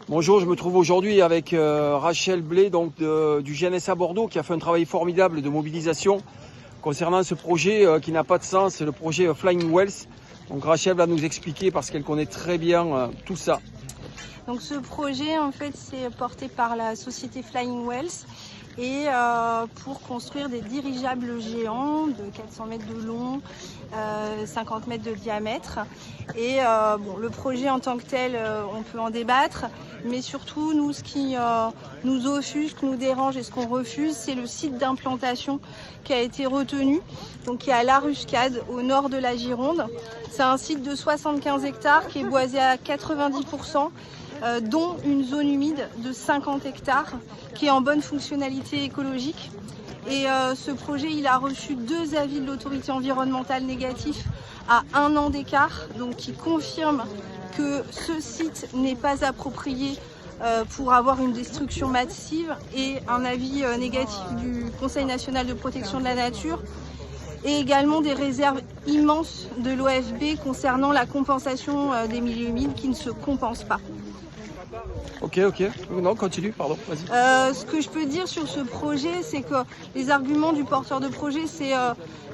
Bonjour, je me trouve aujourd'hui avec Rachel Blais donc du GNSA Bordeaux qui a fait un travail formidable de mobilisation concernant ce projet qui n'a pas de sens, le projet Flying Wells. Donc Rachel va nous expliquer parce qu'elle connaît très bien tout ça. Donc ce projet en fait c'est porté par la société Flying Wells et pour construire des dirigeables géants de 400 mètres de long, 50 mètres de diamètre. Et bon, le projet en tant que tel, on peut en débattre, mais surtout nous, ce qui nous offusque, nous dérange et ce qu'on refuse, c'est le site d'implantation qui a été retenu, donc qui est à La Ruscade, au nord de la Gironde. C'est un site de 75 hectares qui est boisé à 90%. Dont une zone humide de 50 hectares qui est en bonne fonctionnalité écologique. Et ce projet, il a reçu 2 avis de l'autorité environnementale négatifs à 1 an d'écart, donc qui confirment que ce site n'est pas approprié pour avoir une destruction massive, et un avis négatif du Conseil national de protection de la nature, et également des réserves immenses de l'OFB concernant la compensation des milieux humides qui ne se compensent pas. Ok, non, continue, pardon, vas-y. Ce que je peux dire sur ce projet, c'est que les arguments du porteur de projet, c'est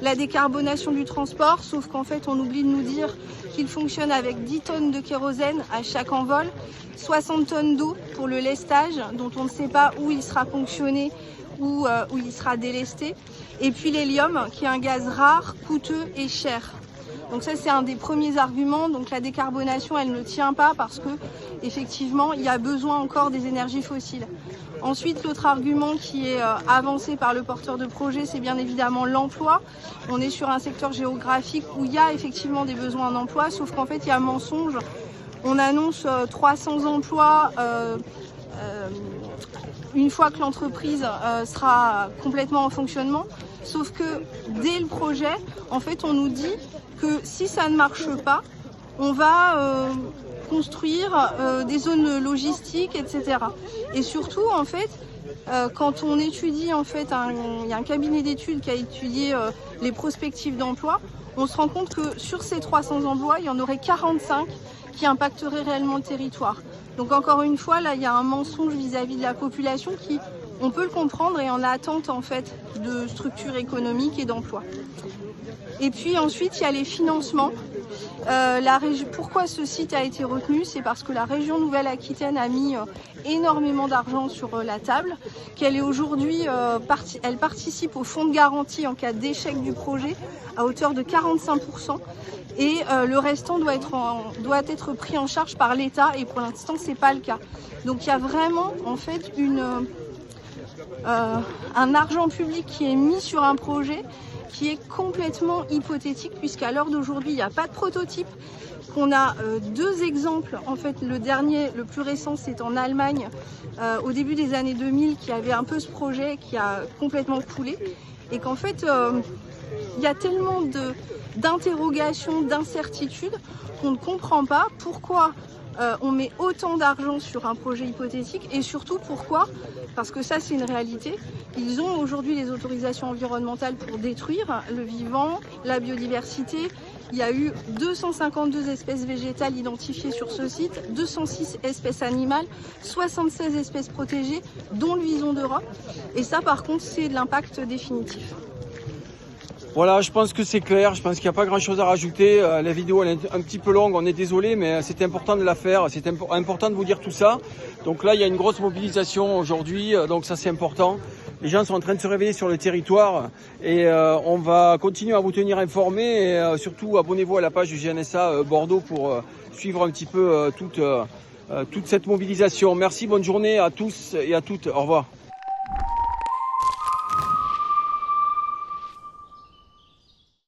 la décarbonation du transport, sauf qu'en fait, on oublie de nous dire qu'il fonctionne avec 10 tonnes de kérosène à chaque envol, 60 tonnes d'eau pour le lestage, dont on ne sait pas où il sera ponctionné ou où il sera délesté, et puis l'hélium, qui est un gaz rare, coûteux et cher. Donc ça, c'est un des premiers arguments. Donc la décarbonation, elle ne tient pas parce que effectivement, il y a besoin encore des énergies fossiles. Ensuite, l'autre argument qui est avancé par le porteur de projet, c'est bien évidemment l'emploi. On est sur un secteur géographique où il y a effectivement des besoins d'emploi, sauf qu'en fait, il y a un mensonge. On annonce 300 emplois une fois que l'entreprise sera complètement en fonctionnement. Sauf que dès le projet, en fait, on nous dit que si ça ne marche pas, on va construire des zones logistiques, etc. Et surtout, en fait, quand on étudie, en fait, il y a un cabinet d'études qui a étudié les prospectives d'emploi, on se rend compte que sur ces 300 emplois, il y en aurait 45 qui impacteraient réellement le territoire. Donc encore une fois, là, il y a un mensonge vis-à-vis de la population qui, on peut le comprendre, est en attente en fait de structures économiques et d'emplois. Et puis ensuite, il y a les financements. Pourquoi ce site a été retenu? C'est parce que la région Nouvelle-Aquitaine a mis énormément d'argent sur la table, qu'elle est aujourd'hui, elle participe au fonds de garantie en cas d'échec du projet à hauteur de 45%. Et le restant doit être pris en charge par l'État, et pour l'instant, c'est pas le cas. Donc il y a vraiment en fait un argent public qui est mis sur un projet qui est complètement hypothétique, puisqu'à l'heure d'aujourd'hui, il n'y a pas de prototype, qu'on a 2 exemples. En fait, le dernier, le plus récent, c'est en Allemagne, au début des années 2000, qui avait un peu ce projet qui a complètement coulé, et qu'en fait, il y a tellement d'interrogations, d'incertitudes, qu'on ne comprend pas pourquoi on met autant d'argent sur un projet hypothétique, et surtout pourquoi, parce que ça c'est une réalité, ils ont aujourd'hui les autorisations environnementales pour détruire le vivant, la biodiversité. Il y a eu 252 espèces végétales identifiées sur ce site, 206 espèces animales, 76 espèces protégées, dont le vison d'Europe, et ça par contre c'est de l'impact définitif. Voilà, je pense que c'est clair, je pense qu'il n'y a pas grand chose à rajouter. La vidéo elle est un petit peu longue, on est désolé, mais c'était important de la faire, c'était important de vous dire tout ça. Donc là, il y a une grosse mobilisation aujourd'hui, donc ça c'est important. Les gens sont en train de se réveiller sur le territoire, et on va continuer à vous tenir informés, et surtout abonnez-vous à la page du GNSA Bordeaux pour suivre un petit peu toute cette mobilisation. Merci, bonne journée à tous et à toutes, au revoir.